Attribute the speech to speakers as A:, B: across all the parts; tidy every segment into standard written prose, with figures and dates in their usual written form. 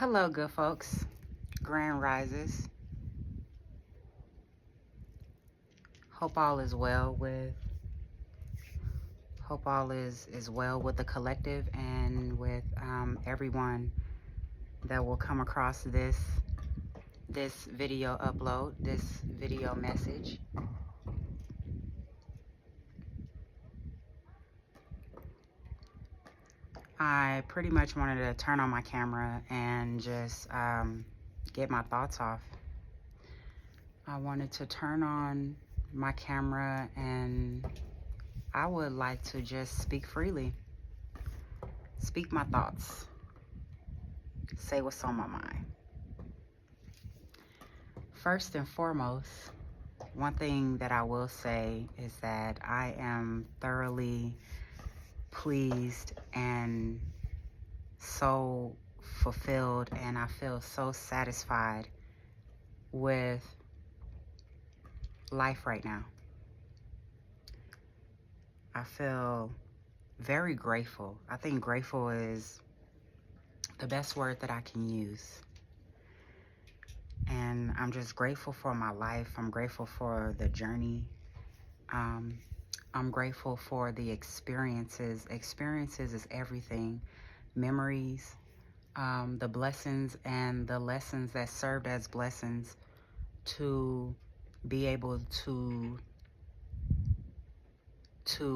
A: Hello, good folks. Grand rises. Hope all is well with. Hope all is well with the collective and with everyone that will come across this video upload, this video message. I pretty much wanted to turn on my camera and just get my thoughts off. I wanted to turn on my camera and I would like to just speak freely, speak my thoughts, say what's on my mind. First and foremost, one thing that I will say is that I am thoroughly pleased and so fulfilled, and I feel so satisfied with life right now. I feel very grateful. I think grateful is the best word that I can use. And I'm just grateful for my life. I'm grateful for the journey. I'm grateful for the experiences. Experiences is everything. Memories, the blessings and the lessons that served as blessings to be able to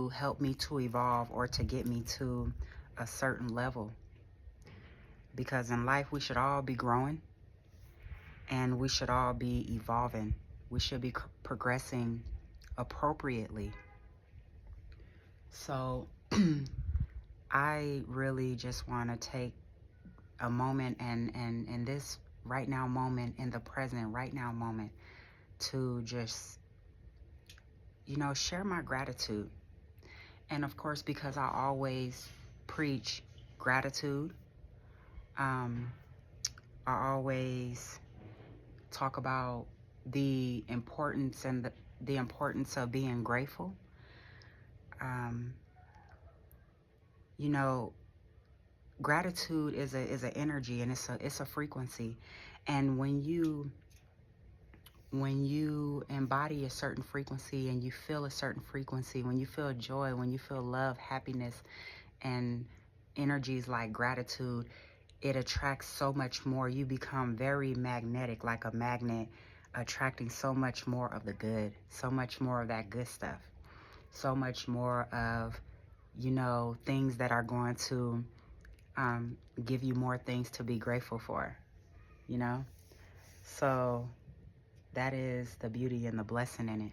A: help me to evolve or to get me to a certain level. Because in life, we should all be growing and we should all be evolving. We should be progressing appropriately. So I really just want to take a moment and in this right now moment, in the present right now moment, to just, share my gratitude. And of course, because I always preach gratitude, I always talk about the importance and the importance of being grateful. Gratitude is an energy, and it's a frequency. And when you embody a certain frequency and you feel a certain frequency, when you feel joy, when you feel love, happiness, and energies like gratitude, it attracts so much more. You become very magnetic, like a magnet, attracting so much more of the good, so much more of that good stuff, so much more of, things that are going to give you more things to be grateful for, So that is the beauty and the blessing in it.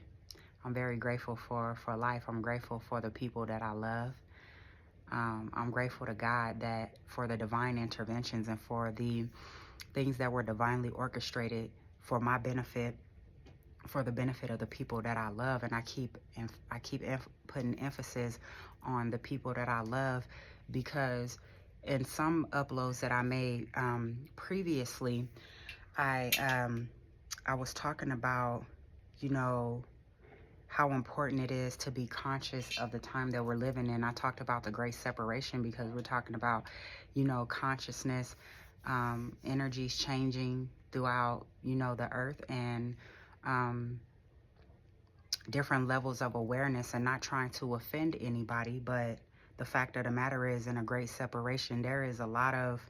A: I'm very grateful for life. I'm grateful for the people that I love. I'm grateful to God for the divine interventions and for the things that were divinely orchestrated for my benefit, for the benefit of the people that I love. And I keep putting emphasis on the people that I love, because in some uploads that I made previously, I was talking about, how important it is to be conscious of the time that we're living in. I talked about the great separation because we're talking about, consciousness, energies changing throughout, the earth, and different levels of awareness, and not trying to offend anybody. But the fact of the matter is, in a great separation, there is a lot of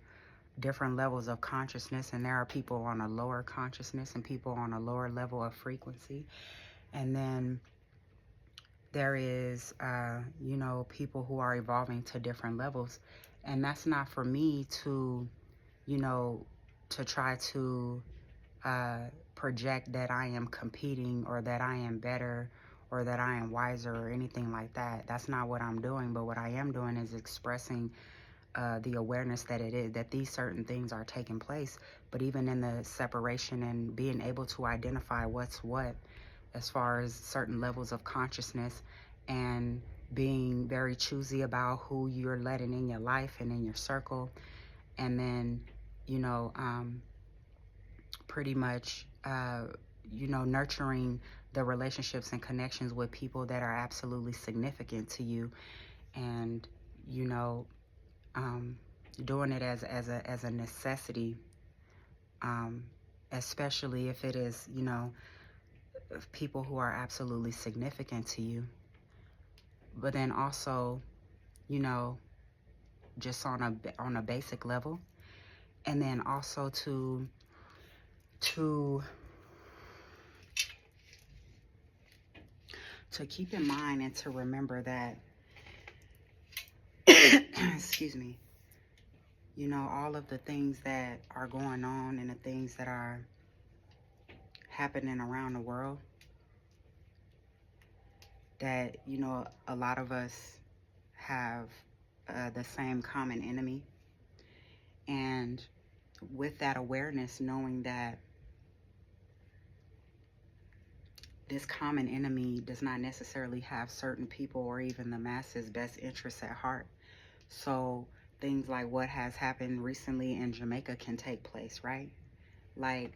A: different levels of consciousness, and there are people on a lower consciousness and people on a lower level of frequency. And then there is, people who are evolving to different levels. And that's not for me to, to try to project that I am competing or that I am better or that I am wiser or anything like that. That's not what I'm doing. But what I am doing is expressing the awareness that these certain things are taking place. But even in the separation and being able to identify what's what, as far as certain levels of consciousness, and being very choosy about who you're letting in your life and in your circle, and then, pretty much, nurturing the relationships and connections with people that are absolutely significant to you, and, doing it as a necessity, especially if it is, you know, people who are absolutely significant to you. But then also, you know, just on a basic level, and then also to keep in mind and to remember that excuse me, you know, all of the things that are going on and the things that are happening around the world, that, you know, a lot of us have the same common enemy. And with that awareness, knowing that this common enemy does not necessarily have certain people or even the masses' best interests at heart. So things like what has happened recently in Jamaica can take place, right? Like,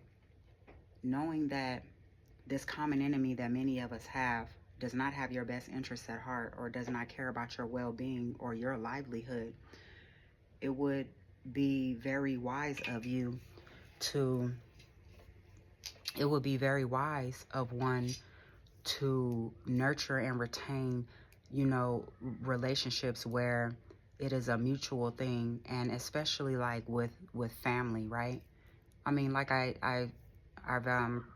A: knowing that this common enemy that many of us have does not have your best interests at heart, or does not care about your well-being or your livelihood, it would be very wise of you to, it would be very wise of one to nurture and retain, you know, relationships where it is a mutual thing, and especially like with family, right? I mean, like I've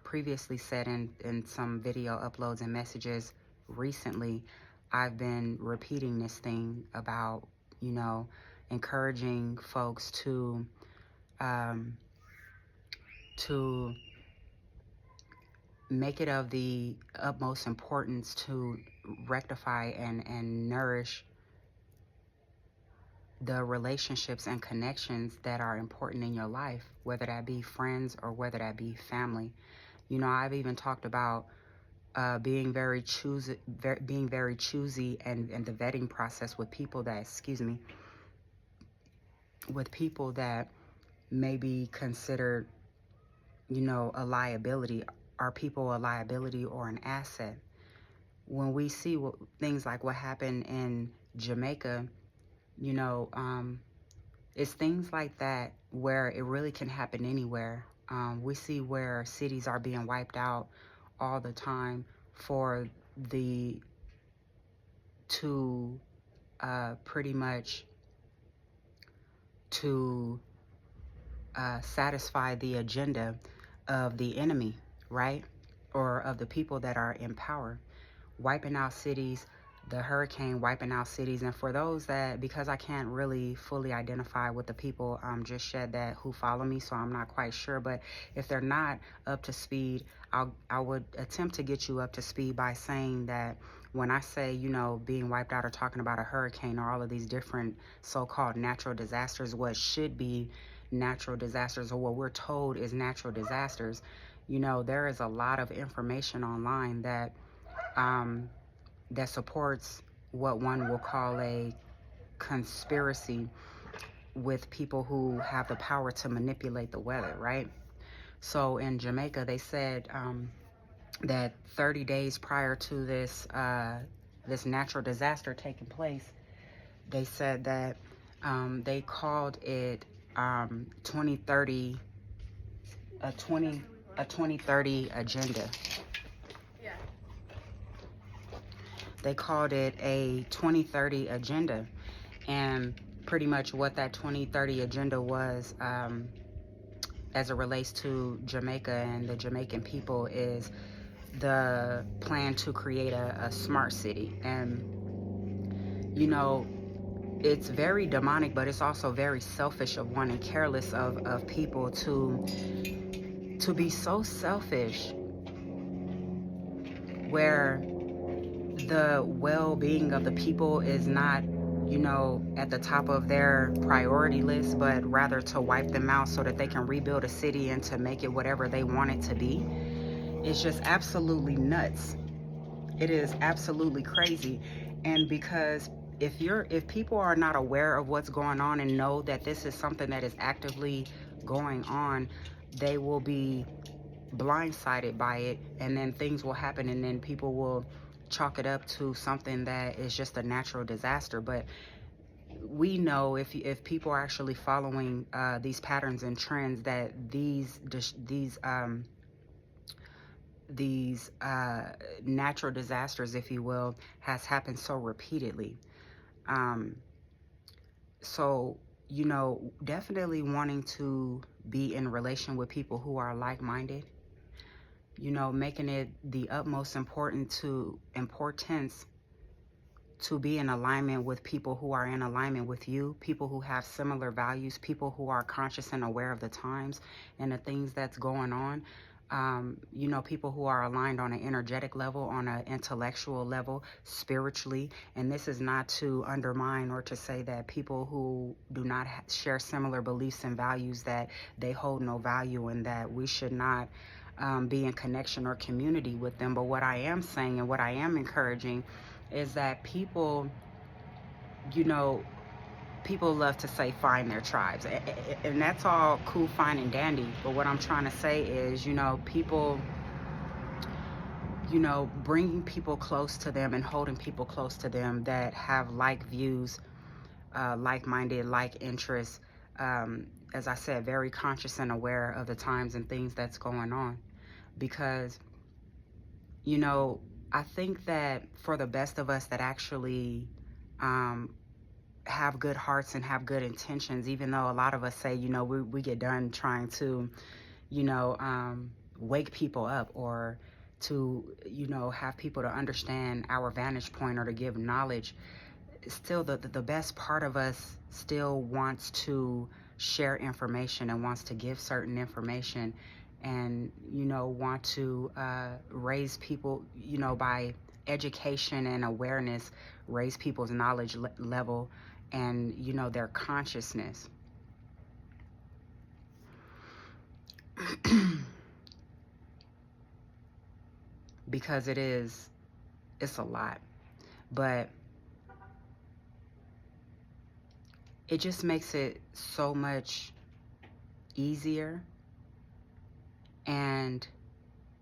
A: previously said in some video uploads and messages recently, I've been repeating this thing about, you know, encouraging folks to make it of the utmost importance to rectify and nourish the relationships and connections that are important in your life, whether that be friends or whether that be family. You know, I've even talked about being very choosy and the vetting process with people that, with people that may be considered, you know, a liability. Are people a liability or an asset? When we see things like what happened in Jamaica, you know, it's things like that where it really can happen anywhere. We see where cities are being wiped out all the time for pretty much to satisfy the agenda of the enemy, right? Or of the people that are in power, wiping out cities, the hurricane wiping out cities. And for those that, because I can't really fully identify with the people just said that who follow me, so I'm not quite sure, but if they're not up to speed, I would attempt to get you up to speed by saying that when I say, you know, being wiped out or talking about a hurricane or all of these different so-called natural disasters, what should be natural disasters, or what we're told is natural disasters, you know, there is a lot of information online that that supports what one will call a conspiracy with people who have the power to manipulate the weather, right? So in Jamaica, they said that 30 days prior to this this natural disaster taking place, they said that they called it 2030 a 2030 agenda. They called it a 2030 agenda, and pretty much what that 2030 agenda was, as it relates to Jamaica and the Jamaican people, is the plan to create a smart city. And, you know, it's very demonic, but it's also very selfish of one and careless of people to be so selfish where the well-being of the people is not, you know, at the top of their priority list, but rather to wipe them out so that they can rebuild a city and to make it whatever they want it to be. It's just absolutely nuts. It is absolutely crazy. And because if people are not aware of what's going on and know that this is something that is actively going on, they will be blindsided by it, and then things will happen, and then people will chalk it up to something that is just a natural disaster. But we know if people are actually following these patterns and trends, that these natural disasters, if you will, has happened so repeatedly. Um, so, definitely wanting to be in relation with people who are like-minded, making it the utmost importance to be in alignment with people who are in alignment with you, people who have similar values, people who are conscious and aware of the times and the things that's going on. People who are aligned on an energetic level, on an intellectual level, spiritually. And this is not to undermine or to say that people who do not share similar beliefs and values, that they hold no value and that we should not be in connection or community with them. But what I am saying and what I am encouraging is that you know, people love to say find their tribes. And that's all cool, fine, and dandy. But what I'm trying to say is, people, bringing people close to them and holding people close to them that have like views, like-minded, like interests. As I said, very conscious and aware of the times and things that's going on. Because, I think that for the best of us that actually have good hearts and have good intentions, even though a lot of us say, we get done trying to, wake people up, or to, have people to understand our vantage point, or to give knowledge, still the best part of us still wants to share information and wants to give certain information, and want to raise people, by education and awareness, raise people's knowledge level, and their consciousness. Because it's a lot, but it just makes it so much easier, and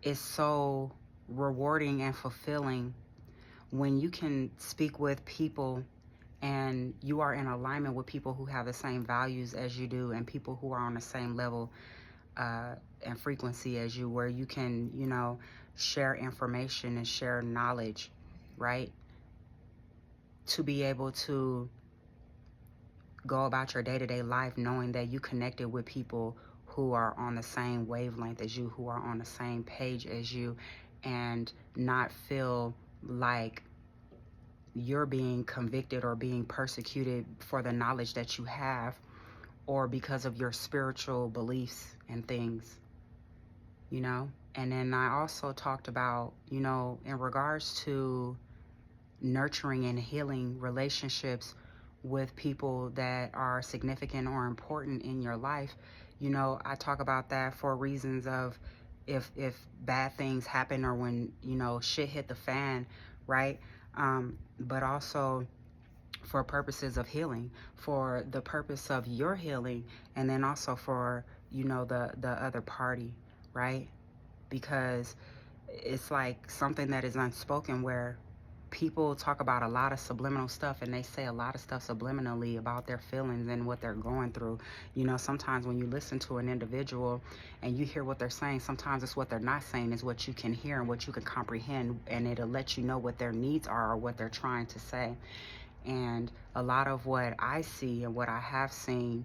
A: it's so rewarding and fulfilling when you can speak with people and you are in alignment with people who have the same values as you do, and people who are on the same level and frequency as you, where you can, share information and share knowledge, right? To be able to go about your day-to-day life knowing that you connected with people who are on the same wavelength as you, who are on the same page as you, and not feel like you're being convicted or being persecuted for the knowledge that you have, or because of your spiritual beliefs and things, And then I also talked about, in regards to nurturing and healing relationships with people that are significant or important in your life. I talk about that for reasons of if bad things happen, or when, shit hit the fan, right? But also for purposes of healing, for the purpose of your healing, and then also for, the other party, right? Because it's like something that is unspoken, where people talk about a lot of subliminal stuff, and they say a lot of stuff subliminally about their feelings and what they're going through. Sometimes when you listen to an individual and you hear what they're saying, sometimes it's what they're not saying is what you can hear and what you can comprehend, and it'll let you know what their needs are or what they're trying to say. And a lot of what I see and what I have seen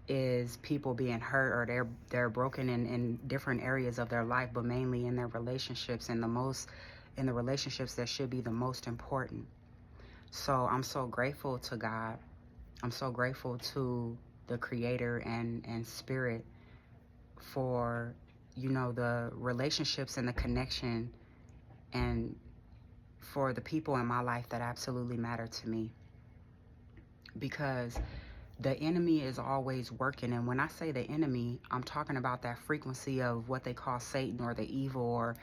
A: is people being hurt, or they're broken in different areas of their life, but mainly in their relationships, and in the relationships that should be the most important. So I'm so grateful to God. I'm so grateful to the Creator and Spirit for, the relationships and the connection, and for the people in my life that absolutely matter to me. Because the enemy is always working. And when I say the enemy, I'm talking about that frequency of what they call Satan, or the evil, or,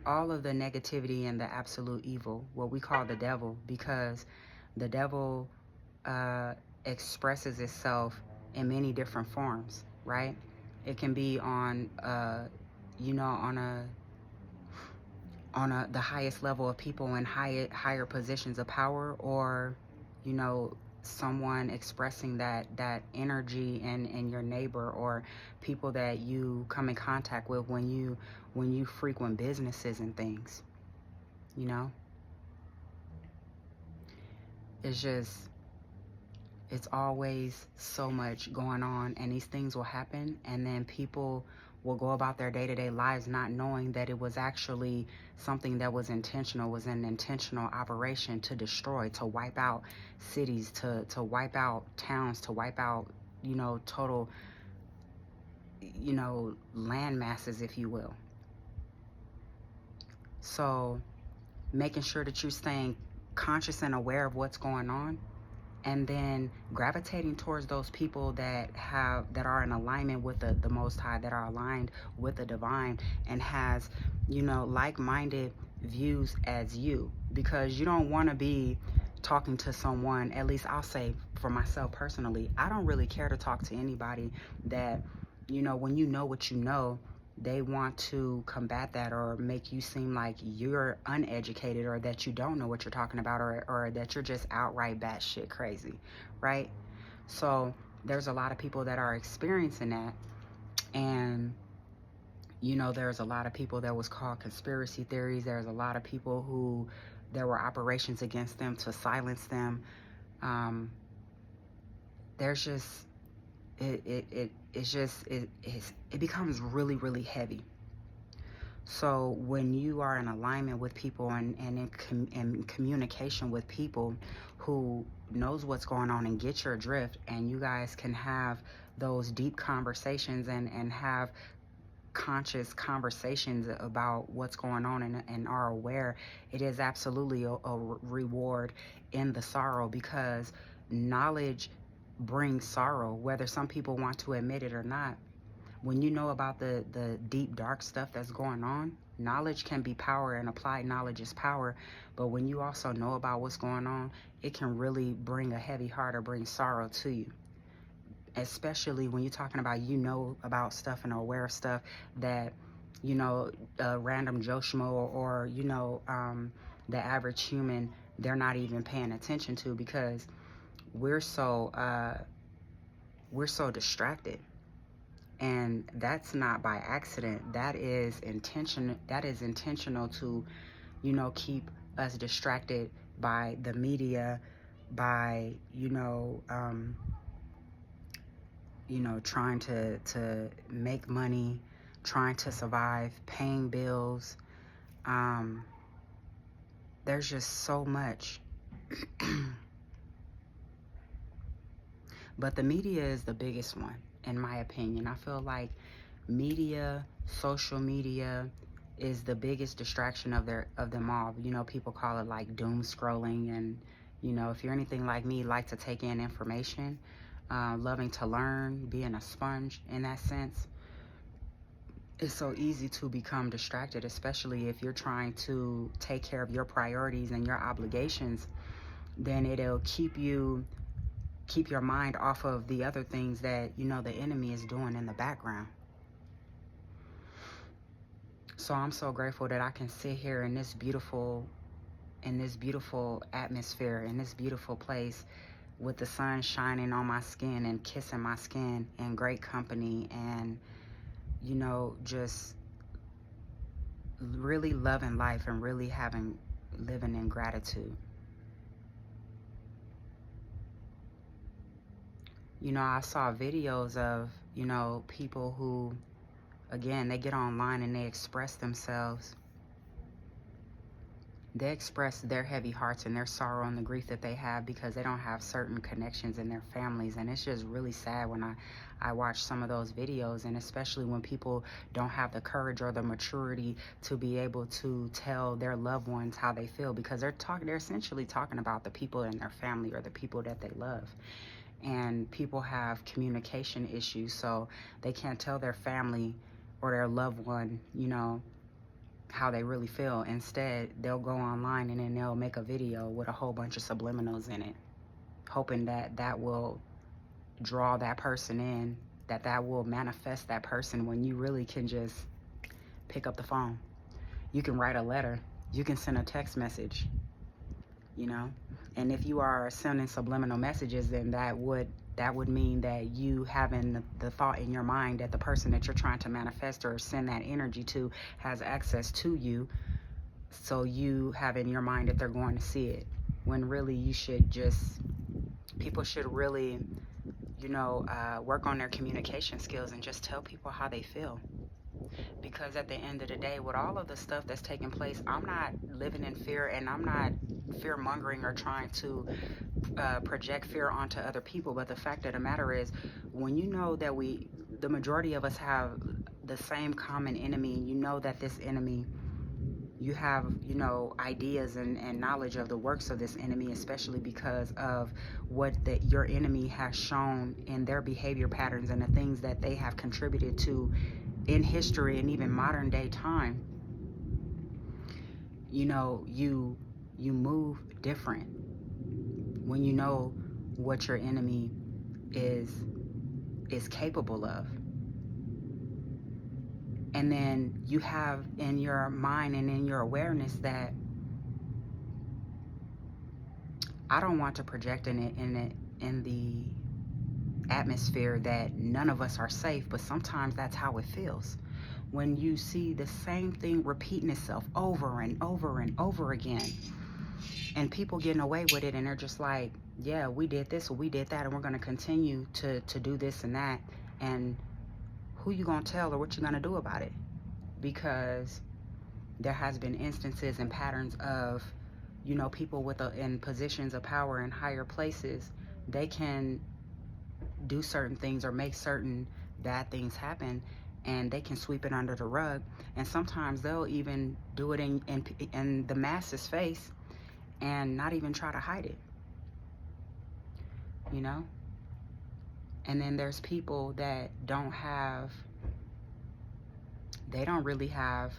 A: all of the negativity and the absolute evil, what we call the devil. Because the devil expresses itself in many different forms, right? It can be on, on the highest level of people in higher positions of power, or you know, someone expressing that energy in your neighbor or people that you come in contact with when you frequent businesses and things, you know. It's just, it's always so much going on, and these things will happen, and then people will go about their day-to-day lives not knowing that it was actually something that was intentional, was an intentional operation to destroy, to wipe out cities, to wipe out towns, to wipe out, you know, total, you know, land masses, if you will. So making sure that you're staying conscious and aware of what's going on, and then gravitating towards those people that are in alignment with the Most High, that are aligned with the divine, and has, you know, like-minded views as you, because you don't want to be talking to someone. At least I'll say for myself personally, I don't really care to talk to anybody that, you know, when you know what you know, they want to combat that or make you seem like you're uneducated, or that you don't know what you're talking about, or that you're just outright batshit crazy, right? So there's a lot of people that are experiencing that. And, you know, there's a lot of people that was called conspiracy theories. There's a lot of people who there were operations against them to silence them. There's just, it becomes really, really heavy. So when you are in alignment with people and in communication with people who knows what's going on and get your drift, and you guys can have those deep conversations and have conscious conversations about what's going on, and are aware, it is absolutely a reward in the sorrow, because knowledge brings sorrow, whether some people want to admit it or not. When you know about the deep, dark stuff that's going on, knowledge can be power, and applied knowledge is power. But when you also know about what's going on, it can really bring a heavy heart or bring sorrow to you. Especially when you're talking about, you know about stuff and are aware of stuff that, you know, random Joe Schmo, or you know, the average human, they're not even paying attention to, because we're so distracted. And that's not by accident. That is intentional to, you know, keep us distracted by the media, by, trying to make money, trying to survive, paying bills. There's just so much. But the media is the biggest one, in my opinion. I feel like media, social media, is the biggest distraction of them all. You know, people call it like doom scrolling, and you know, if you're anything like me, like to take in information, loving to learn, being a sponge in that sense, it's so easy to become distracted, especially if you're trying to take care of your priorities and your obligations. Then it'll keep your mind off of the other things that, you know, the enemy is doing in the background. So I'm so grateful that I can sit here in this beautiful atmosphere, in this beautiful place, with the sun shining on my skin and kissing my skin, in great company, and, you know, just really loving life and really living in gratitude. You know, I saw videos of, you know, people who, again, they get online and they express themselves. They express their heavy hearts and their sorrow and the grief that they have because they don't have certain connections in their families. And it's just really sad when I watch some of those videos, and especially when people don't have the courage or the maturity to be able to tell their loved ones how they feel, because they're essentially talking about the people in their family or the people that they love. And people have communication issues, so they can't tell their family or their loved one, you know, how they really feel. Instead, they'll go online and then they'll make a video with a whole bunch of subliminals in it, hoping that will draw that person in, that will manifest that person, when you really can just pick up the phone. You can write a letter. You can send a text message. You know, And if you are sending subliminal messages, then that would mean that you having the thought in your mind that the person that you're trying to manifest or send that energy to has access to you. So you have in your mind that they're going to see it. When really people should really, work on their communication skills and just tell people how they feel. Because at the end of the day, with all of the stuff that's taking place, I'm not living in fear, and I'm not fear mongering or trying to project fear onto other people. But the fact of the matter is, when you know that the majority of us have the same common enemy, you know that this enemy, you have, ideas and knowledge of the works of this enemy, especially because of what your enemy has shown in their behavior patterns and the things that they have contributed to in history and even modern day time. You move different when you know what your enemy is capable of. And then you have in your mind and in your awareness that I don't want to project in the atmosphere that none of us are safe, but sometimes that's how it feels. When you see the same thing repeating itself over and over and over again, and people getting away with it, and they're just like, yeah, we did this or we did that, and we're going to continue to do this and that. And who you going to tell or what you going to do about it? Because there has been instances and patterns of, people in positions of power in higher places. They can do certain things or make certain bad things happen, and they can sweep it under the rug. And sometimes they'll even do it in the masses' face and not even try to hide it, And then there's people that they don't really have,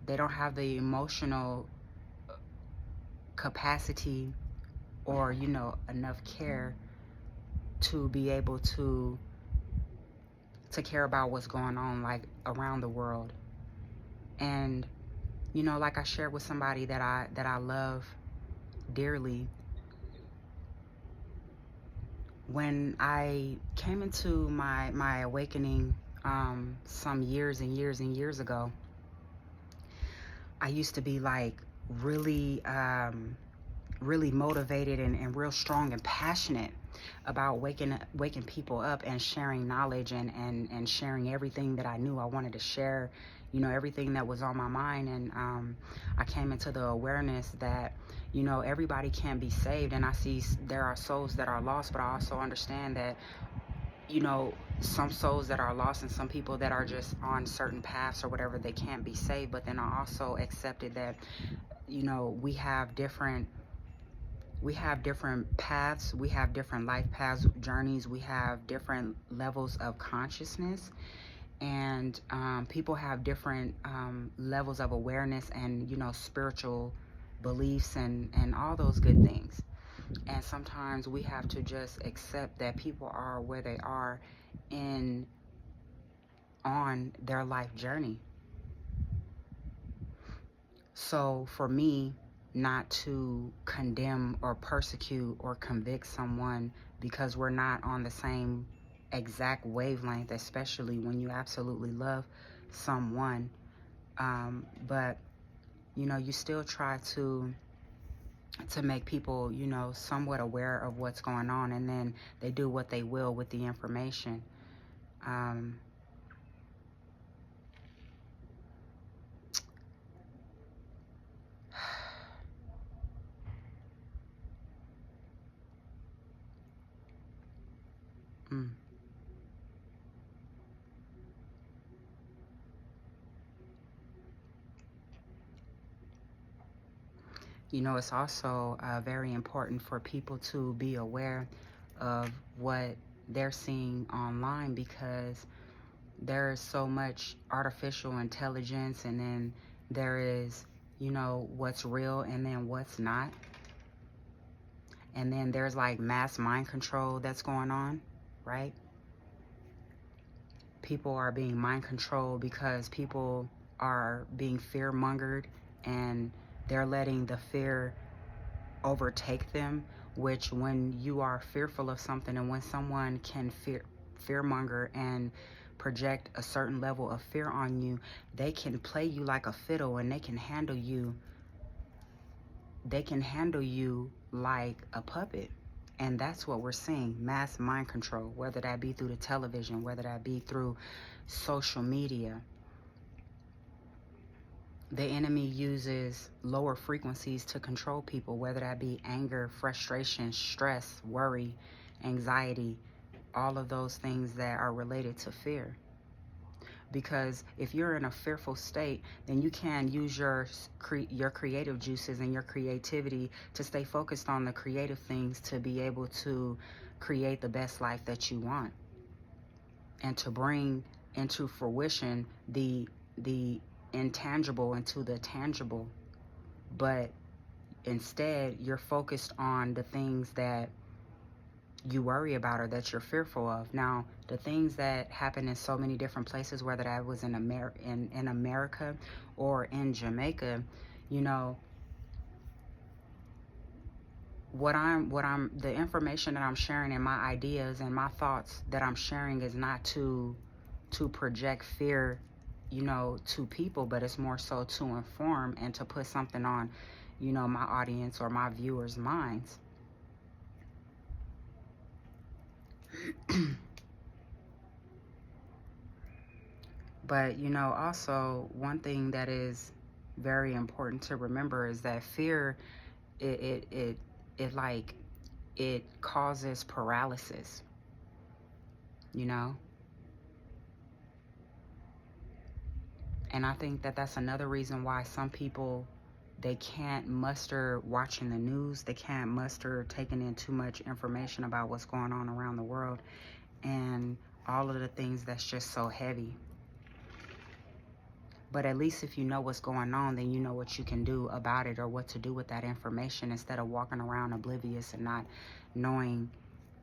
A: they don't have the emotional capacity or, enough care to be able to care about what's going on, like, around the world. And, like I shared with somebody that I love dearly, when I came into my awakening some years and years and years ago, I used to be like really really motivated and real strong and passionate about waking people up and sharing knowledge and sharing everything that I knew I wanted to share, everything that was on my mind. And I came into the awareness that, everybody can be saved, and I see there are souls that are lost, but I also understand that, some souls that are lost and some people that are just on certain paths or whatever, they can't be saved. But then I also accepted that, we have different paths, we have different life paths, journeys, we have different levels of consciousness, and people have different levels of awareness and, spiritual beliefs and all those good things. And sometimes we have to just accept that people are where they are on their life journey. So for me, not to condemn or persecute or convict someone because we're not on the same exact wavelength, especially when you absolutely love someone. But, you still try to make people, somewhat aware of what's going on, and then they do what they will with the information. It's also very important for people to be aware of what they're seeing online, because there is so much artificial intelligence, and then there is, what's real and then what's not. And then there's like mass mind control that's going on, right? People are being mind controlled because people are being fear mongered, and they're letting the fear overtake them, which when you are fearful of something and when someone can fearmonger and project a certain level of fear on you, they can play you like a fiddle and they can handle you like a puppet. And that's what we're seeing, mass mind control, whether that be through the television, whether that be through social media. The enemy uses lower frequencies to control people, whether that be anger, frustration, stress, worry, anxiety, all of those things that are related to fear. Because if you're in a fearful state, then you can use your creative juices and your creativity to stay focused on the creative things to be able to create the best life that you want and to bring into fruition the intangible into the tangible. But instead, you're focused on the things that you worry about or that you're fearful of. Now, the things that happen in so many different places, whether that was in America or in Jamaica, you know, the information that I'm sharing and my ideas and my thoughts that I'm sharing is not to project fear, you know, to people, but it's more so to inform and to put something on, you know, my audience or my viewers' minds. But, you know, also one thing that is very important to remember is that fear, it causes paralysis, you know? And I think that that's another reason why some people, they can't muster watching the news. They can't muster taking in too much information about what's going on around the world and all of the things that's just so heavy. But at least if you know what's going on, then you know what you can do about it or what to do with that information instead of walking around oblivious and not knowing,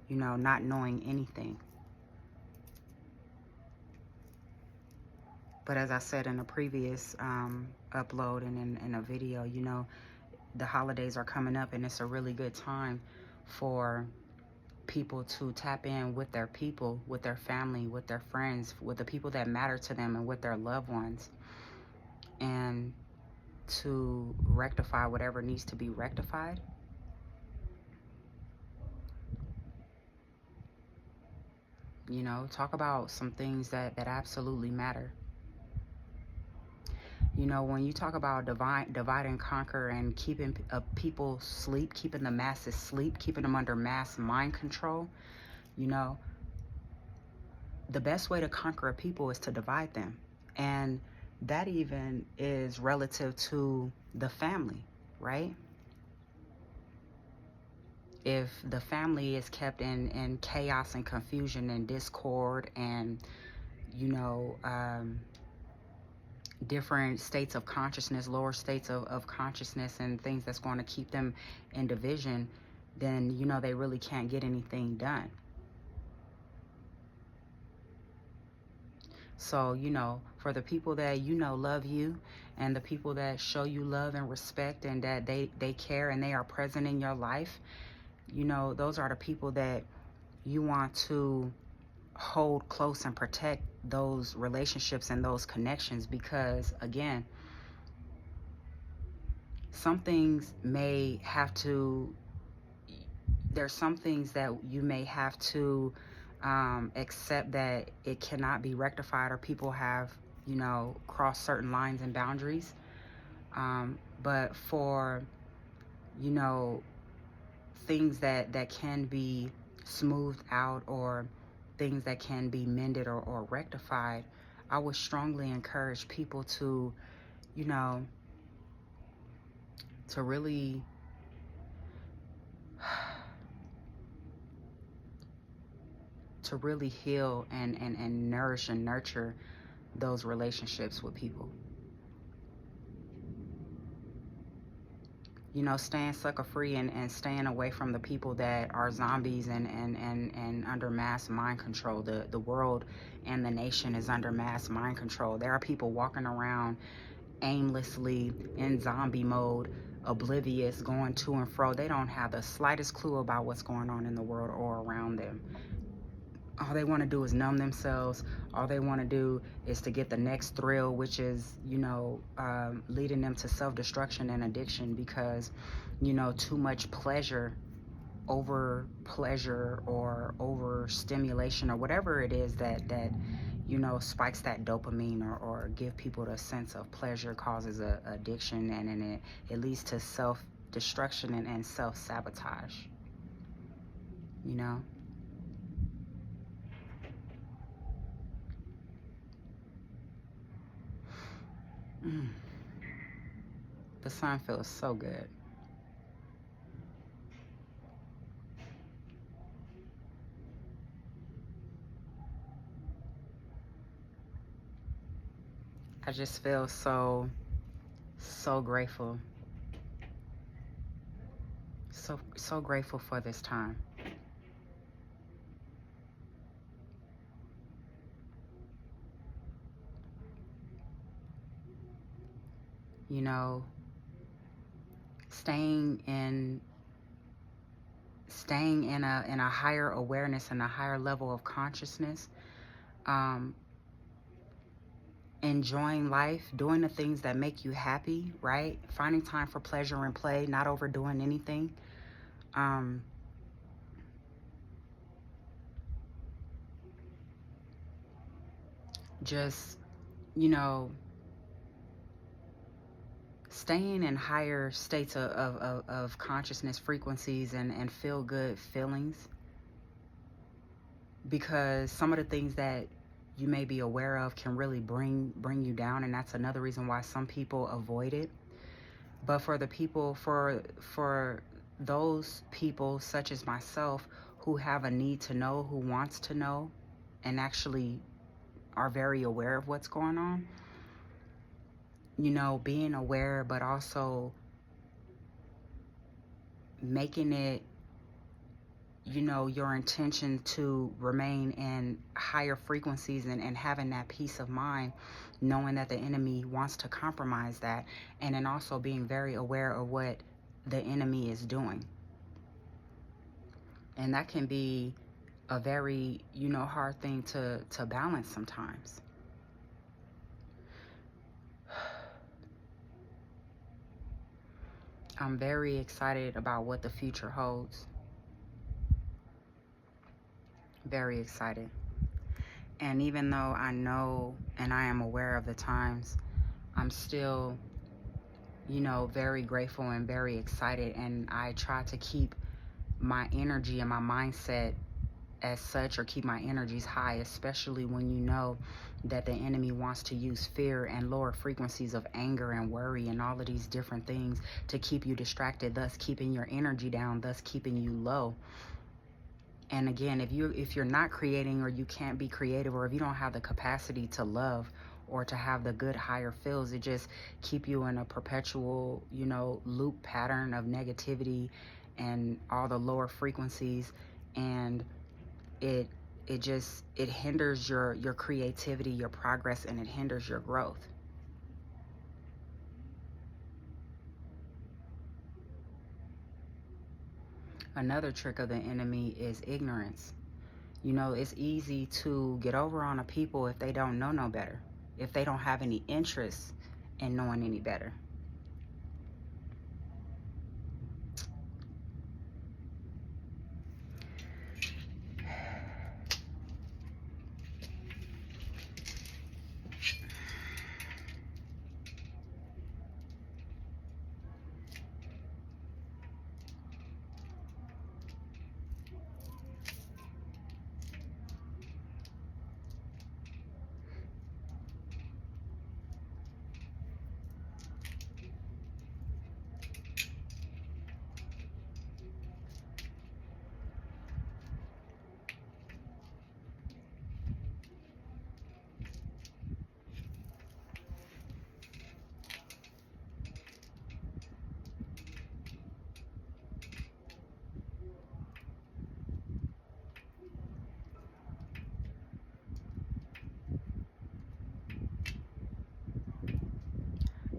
A: you know, not knowing anything. But as I said in a previous upload and in a video, you know, the holidays are coming up and it's a really good time for people to tap in with their people, with their family, with their friends, with the people that matter to them and with their loved ones, and to rectify whatever needs to be rectified. You know, talk about some things that absolutely matter. You know, when you talk about divide and conquer and keeping people sleep, keeping the masses sleep, keeping them under mass mind control, you know, the best way to conquer a people is to divide them. And that even is relative to the family, right? If the family is kept in chaos and confusion and discord and, you know, different states of consciousness, lower states of consciousness and things that's going to keep them in division, then, you know, they really can't get anything done. So, you know, for the people that, you know, love you and the people that show you love and respect and that they care and they are present in your life, you know, those are the people that you want to hold close and protect those relationships and those connections, because again, some things may have to, there's some things that you may have to accept that it cannot be rectified or people have, you know, crossed certain lines and boundaries. But for, you know, things that can be smoothed out or things that can be mended or rectified, I would strongly encourage people to, you know, to really heal and nourish and nurture those relationships with people. You know, staying sucker free and staying away from the people that are zombies and under mass mind control. The world and the nation is under mass mind control. There are people walking around aimlessly in zombie mode, oblivious, going to and fro. They don't have the slightest clue about what's going on in the world or around them. All they want to do is numb themselves. All they want to do is to get the next thrill, which is, leading them to self-destruction and addiction, because, too much pleasure over pleasure or over stimulation or whatever it is that spikes that dopamine or give people the sense of pleasure, causes a addiction, and then it leads to self-destruction and self-sabotage, you know. The sun feels so good. I just feel so grateful. So grateful for this time. You know, staying in a higher awareness and a higher level of consciousness, enjoying life, doing the things that make you happy, right? Finding time for pleasure and play, not overdoing anything. Just, staying in higher states of consciousness frequencies and feel good feelings, because some of the things that you may be aware of can really bring you down, and that's another reason why some people avoid it. But for the people, for those people such as myself who have a need to know, who wants to know, and actually are very aware of what's going on, being aware, but also making it, your intention to remain in higher frequencies and having that peace of mind, knowing that the enemy wants to compromise that, and then also being very aware of what the enemy is doing. And that can be a very, hard thing to balance sometimes. I'm very excited about what the future holds. Very excited. And even though I know and I am aware of the times, I'm still, very grateful and very excited. And I try to keep my energy and my mindset as such, or keep my energies high, especially when you know that the enemy wants to use fear and lower frequencies of anger and worry and all of these different things to keep you distracted, thus keeping your energy down, thus keeping you low. And again, if you're not creating, or you can't be creative, or if you don't have the capacity to love or to have the good higher feels, it just keep you in a perpetual, loop pattern of negativity and all the lower frequencies, and it hinders your creativity, your progress, and it hinders your growth. Another trick of the enemy is ignorance. It's easy to get over on a people if they don't know no better, if they don't have any interest in knowing any better.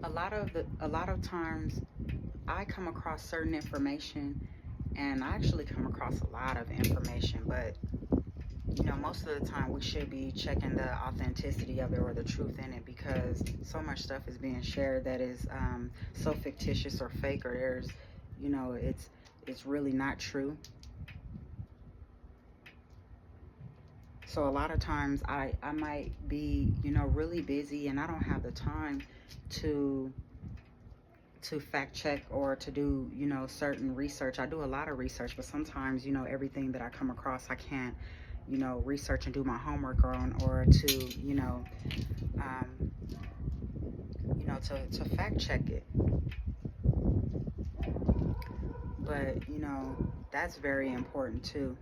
A: A lot of times I come across certain information, and I actually come across a lot of information, but most of the time we should be checking the authenticity of it or the truth in it, because so much stuff is being shared that is so fictitious or fake, or there's, it's really not true. So a lot of times I might be, really busy, and I don't have the time to fact check or to do, certain research. I do a lot of research, but sometimes, everything that I come across, I can't, research and do my homework on, or to, um, to fact check it. But, that's very important too.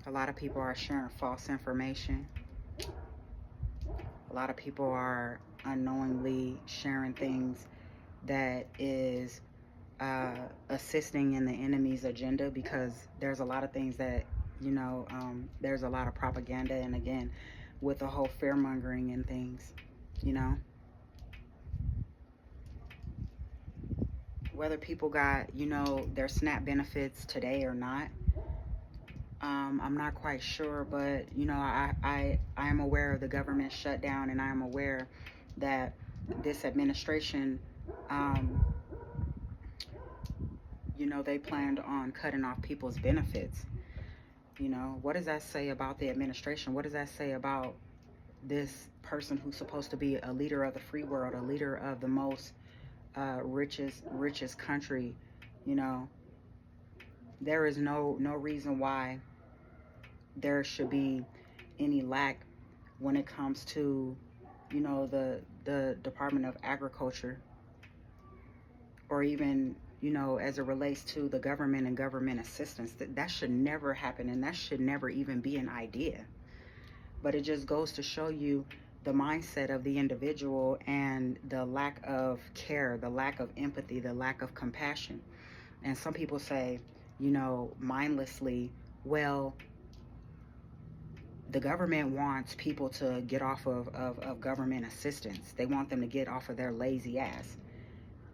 A: A lot of people are sharing false information. A lot of people are unknowingly sharing things that is assisting in the enemy's agenda, because there's a lot of things that, there's a lot of propaganda, and again, with the whole fear mongering and things, whether people got, their SNAP benefits today or not. I'm not quite sure, but I am aware of the government shutdown, and I am aware that this administration, um, they planned on cutting off people's benefits. What does that say about the administration? What does that say about this person who's supposed to be a leader of the free world, a leader of the most richest country? There is no reason why there should be any lack when it comes to, the Department of Agriculture, or even, as it relates to the government and government assistance. That should never happen, and that should never even be an idea. But it just goes to show you the mindset of the individual, and the lack of care, the lack of empathy, the lack of compassion. And some people say, mindlessly, well, the government wants people to get off of government assistance. They want them to get off of their lazy ass.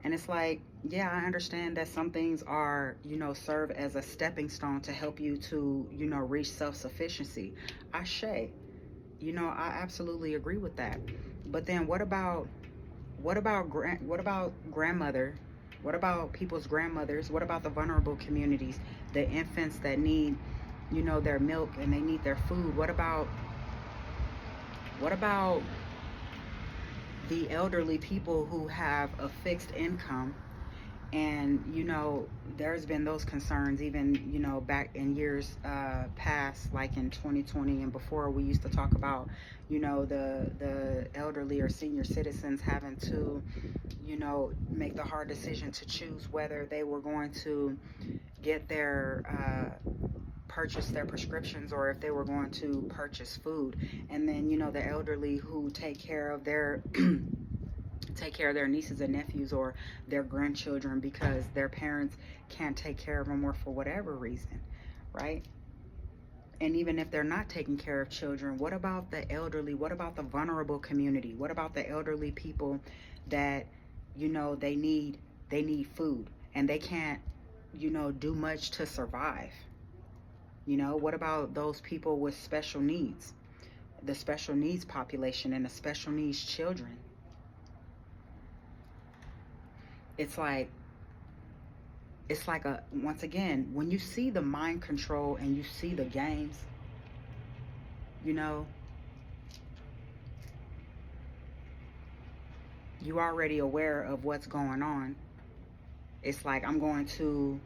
A: And it's like, yeah, I understand that some things are, serve as a stepping stone to help you to, reach self-sufficiency. I absolutely agree with that. But then what about grandmother? What about people's grandmothers? What about the vulnerable communities, the infants that need, their milk, and they need their food? What about the elderly people who have a fixed income? And there's been those concerns even, back in years past, like in 2020 and before. We used to talk about, the elderly or senior citizens having to, make the hard decision to choose whether they were going to get their purchase their prescriptions, or if they were going to purchase food. And then, the elderly who take care of their nieces and nephews, or their grandchildren, because their parents can't take care of them, or for whatever reason, right? And even if they're not taking care of children, what about the elderly? What about the vulnerable community? What about the elderly people that, they need food, and they can't, do much to survive? What about those people with special needs, the special needs population, and the special needs children? It's like once again, when you see the mind control and you see the games, you already aware of what's going on. It's like, I'm going to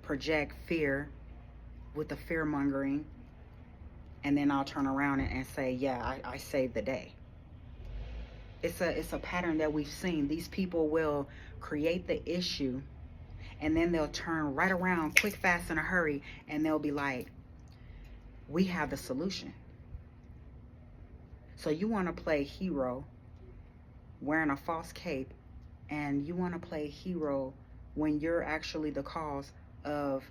A: project fear with the fear mongering, and then I'll turn around and say, yeah, I saved the day. It's a pattern that we've seen. These people will create the issue, and then they'll turn right around quick, fast, in a hurry, and they'll be like, we have the solution. So you want to play hero wearing a false cape, and you want to play hero when you're actually the cause of,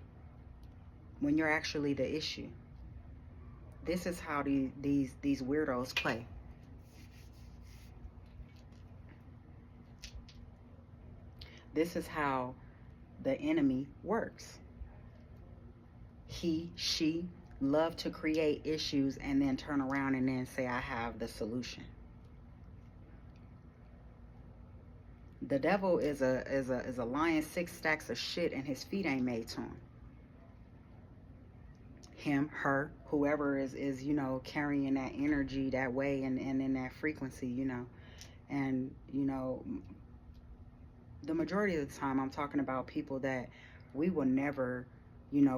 A: when you're actually the issue. This is how these weirdos play. This is how the enemy works. He, she love to create issues and then turn around and then say, I have the solution. The devil is a lion 6 stacks of shit and his feet ain't made to him. Him, her, whoever is carrying that energy that way and in that frequency, and the majority of the time I'm talking about people that we will never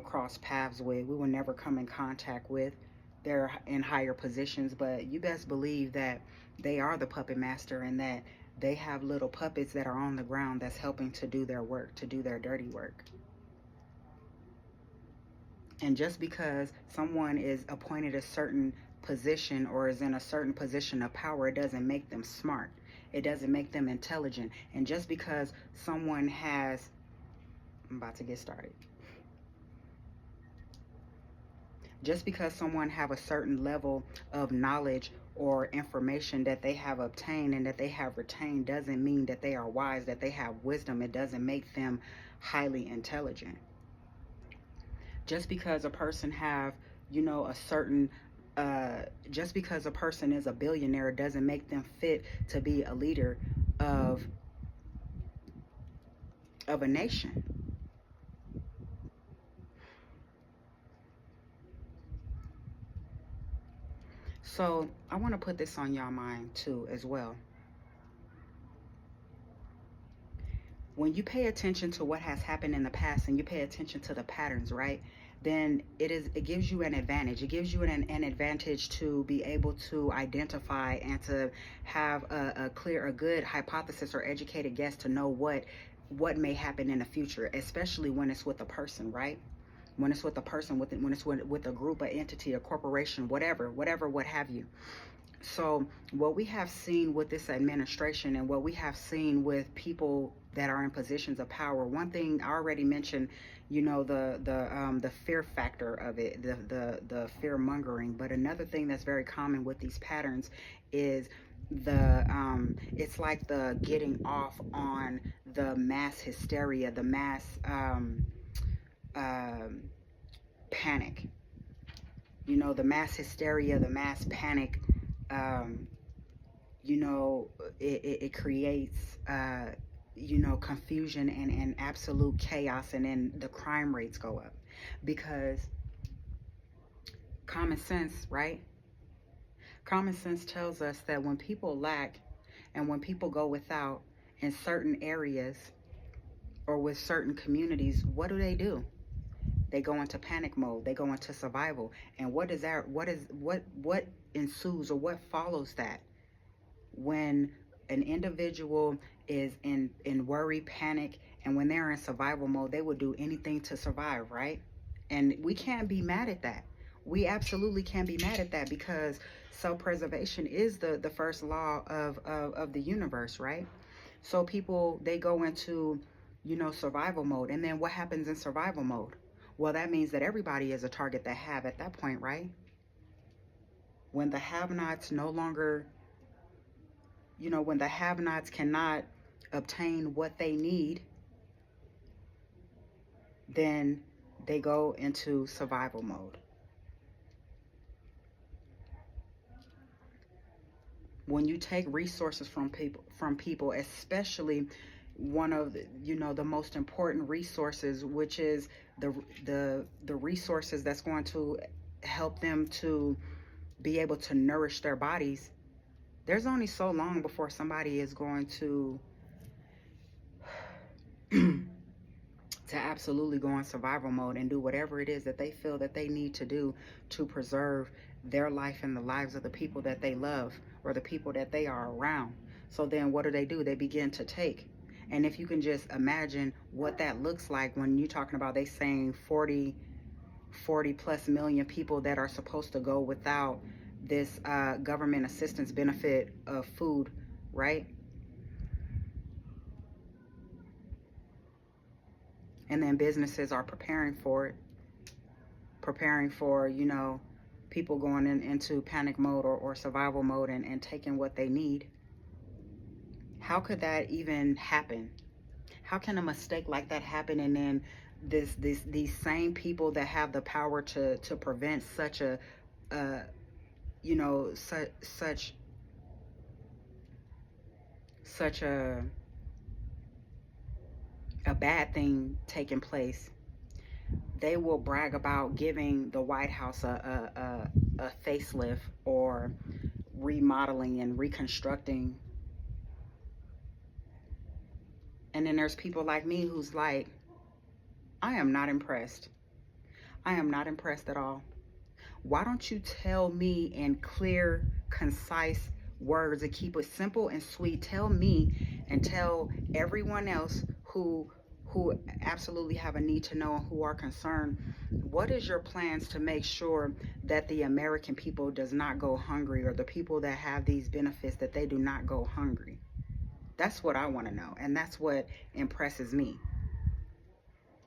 A: cross paths with, we will never come in contact with. They're in higher positions, but you best believe that they are the puppet master and that they have little puppets that are on the ground that's helping to do their work, to do their dirty work. And just because someone is appointed a certain position or is in a certain position of power, it doesn't make them smart. It doesn't make them intelligent. And just because someone has, I'm about to get started. Just because someone have a certain level of knowledge or information that they have obtained and that they have retained doesn't mean that they are wise, that they have wisdom. It doesn't make them highly intelligent. Just because a person have, a certain just because a person is a billionaire doesn't make them fit to be a leader of a nation. So I want to put this on y'all mind too as well. When you pay attention to what has happened in the past and you pay attention to the patterns, right? Then it gives you an advantage. It gives you an advantage to be able to identify and to have a good hypothesis or educated guess to know what may happen in the future, especially when it's with a person, right? When it's with a person, when it's with a group, an entity, a corporation, whatever, what have you. So what we have seen with this administration and what we have seen with people that are in positions of power, one thing I already mentioned, the fear factor of it, the fear mongering. But another thing that's very common with these patterns is it's like the getting off on the mass hysteria, the mass panic. The mass hysteria, the mass panic. It creates confusion and absolute chaos, and then the crime rates go up because common sense, right? Common sense tells us that when people lack and when people go without in certain areas or with certain communities, what do? They go into panic mode. They go into survival. And what ensues or what follows that? When an individual is in worry, panic, and when they're in survival mode, they will do anything to survive, right? And we can't be mad at that. We absolutely can't be mad at that because self-preservation is the first law of the universe, right? So people, they go into, survival mode. And then what happens in survival mode? Well, that means that everybody is a target they have at that point, right? When the have-nots no longer, when the have-nots cannot obtain what they need, then they go into survival mode. When you take resources from people, especially one of the most important resources, which is the resources that's going to help them to be able to nourish their bodies, there's only so long before somebody is going to to absolutely go in survival mode and do whatever it is that they feel that they need to do to preserve their life and the lives of the people that they love or the people that they are around. So then what do? They begin to take. And if you can just imagine what that looks like when you're talking about, they saying 40 plus million people that are supposed to go without this government assistance benefit of food, right? And then businesses are preparing for it, preparing for, people going into panic mode or survival mode and taking what they need. How could that even happen? How can a mistake like that happen, and then these same people that have the power to prevent such a you know, such a bad thing taking place, they will brag about giving the White House a facelift, or remodeling and reconstructing. And then there's people like me who's like, I am not impressed. I am not impressed at all. Why don't you tell me in clear, concise words, and keep it simple and sweet? Tell me and tell everyone else who absolutely have a need to know and who are concerned, what is your plans to make sure that the American people does not go hungry, or the people that have these benefits, that they do not go hungry? That's what I want to know, and that's what impresses me.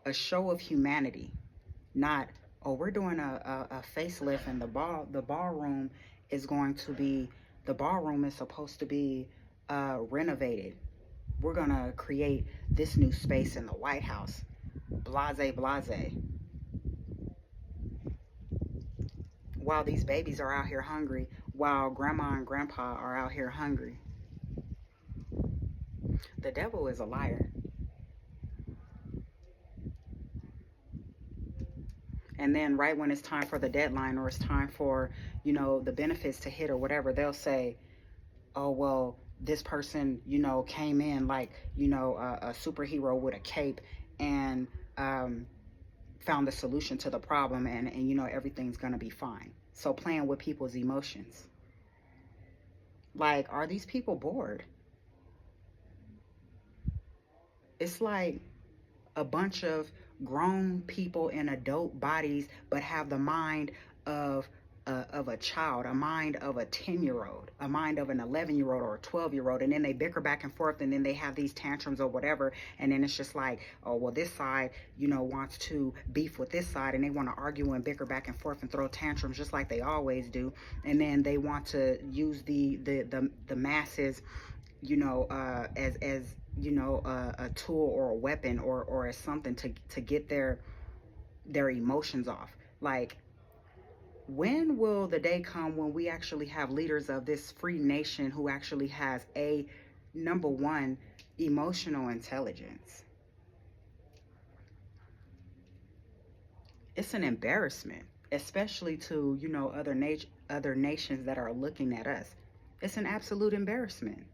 A: A show of humanity, not, oh, we're doing a facelift, and the ballroom is going to be, the ballroom is supposed to be renovated. We're gonna create this new space in the White House. Blase, blase. While these babies are out here hungry, while grandma and grandpa are out here hungry. The devil is a liar. And then right when it's time for the deadline, or it's time for, the benefits to hit or whatever, they'll say, oh, well, this person, came in like, a superhero with a cape, and found the solution to the problem, and everything's going to be fine. So playing with people's emotions. Like, are these people bored? It's like a bunch of grown people in adult bodies, but have the mind of a child, a mind of a 10-year-old, a mind of an 11-year-old or a 12-year-old, and then they bicker back and forth, and then they have these tantrums or whatever, and then it's just like, oh, well, this side, wants to beef with this side, and they want to argue and bicker back and forth and throw tantrums just like they always do, and then they want to use the masses, as a tool or a weapon, or as something to get their emotions off. Like, when will the day come when we actually have leaders of this free nation who actually has a, number one, emotional intelligence? It's an embarrassment, especially to, other nations that are looking at us. It's an absolute embarrassment.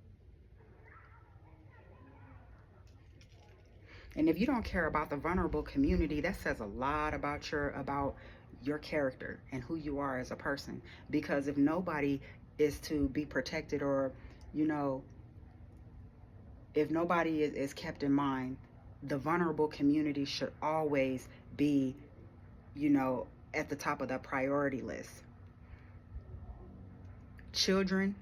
A: And if you don't care about the vulnerable community, that says a lot about your character and who you are as a person. Because if nobody is to be protected, or, if nobody is kept in mind, the vulnerable community should always be, at the top of the priority list. Children,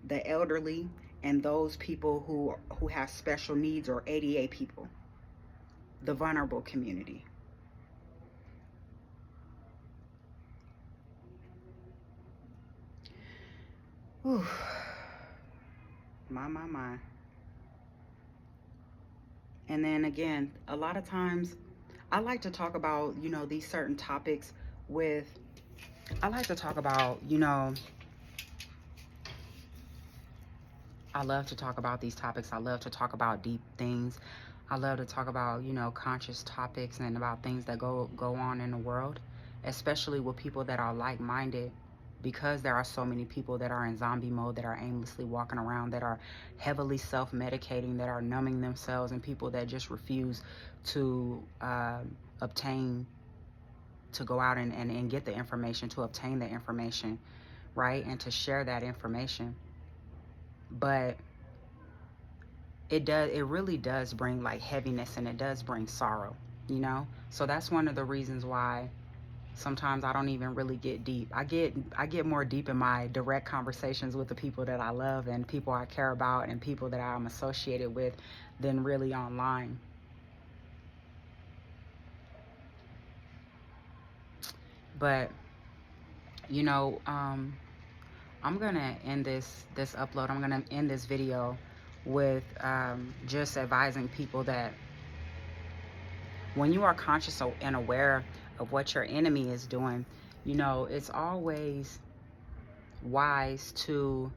A: the elderly, and those people who have special needs, or ADA people, the vulnerable community. Whew. My. And then again, a lot of times I like to talk about, these certain topics I like to talk about, I love to talk about these topics. I love to talk about deep things. I love to talk about, conscious topics, and about things that go on in the world, especially with people that are like-minded, because there are so many people that are in zombie mode, that are aimlessly walking around, that are heavily self-medicating, that are numbing themselves, and people that just refuse to to go out and get the information, to obtain the information, right? And to share that information. But it really does bring like heaviness, and it does bring sorrow, So that's one of the reasons why sometimes I don't even really get deep. I get more deep in my direct conversations with the people that I love, and people I care about, and people that I'm associated with, than really online. But I'm gonna end this upload. I'm gonna end this video with just advising people that when you are conscious and aware of what your enemy is doing, you know, it's always wise to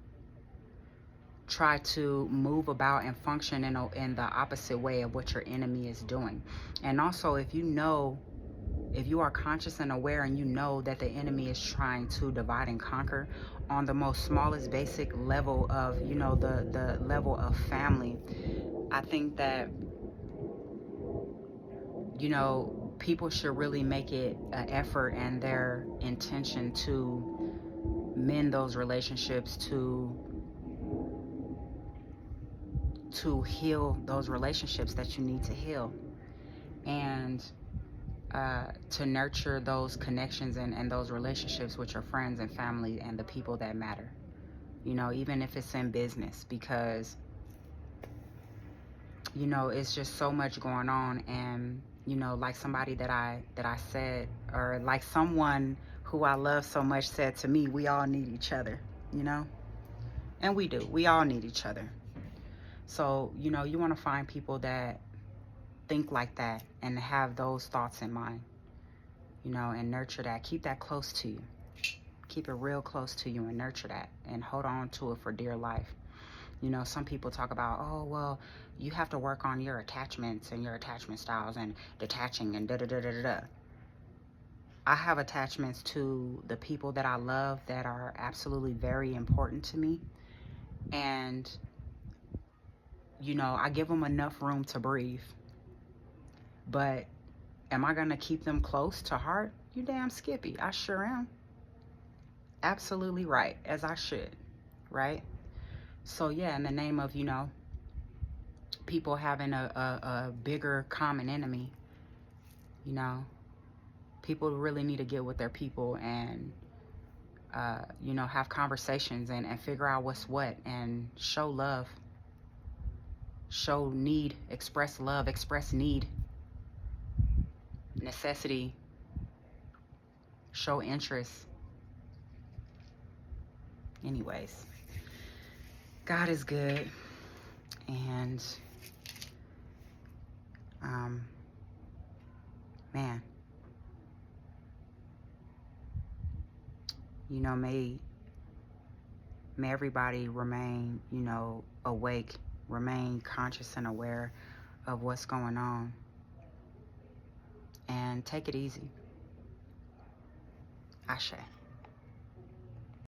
A: try to move about and function in the opposite way of what your enemy is doing. And also, if you are conscious and aware and you know that the enemy is trying to divide and conquer on the most smallest basic level of, you know, the level of family, I think that, you know, people should really make it an effort and their intention to mend those relationships, to heal those relationships that you need to heal, and to nurture those connections and those relationships with your friends and family and the people that matter, you know, even if it's in business, because, you know, it's just so much going on. And, you know, like somebody that I said, or like someone who I love so much said to me, we all need each other, you know, and we do. We all need each other. So, you know, you want to find people that think like that and have those thoughts in mind, you know, and nurture that. Keep that close to you. Keep it real close to you and nurture that and hold on to it for dear life. You know, some people talk about, oh, well, you have to work on your attachments and your attachment styles and detaching and da da da da da da. I have attachments to the people that I love that are absolutely very important to me. And, you know, I give them enough room to breathe. But am I going to keep them close to heart? You damn skippy. I sure am. Absolutely right, as I should, right? So, yeah, in the name of, you know, people having a bigger common enemy, you know, people really need to get with their people and, you know, have conversations and figure out what's what and show love, show need, express love, express need, necessity, show interest. Anyways, God is good. And, man, you know, may everybody remain, you know, awake, remain conscious and aware of what's going on, and take it easy. Ashe.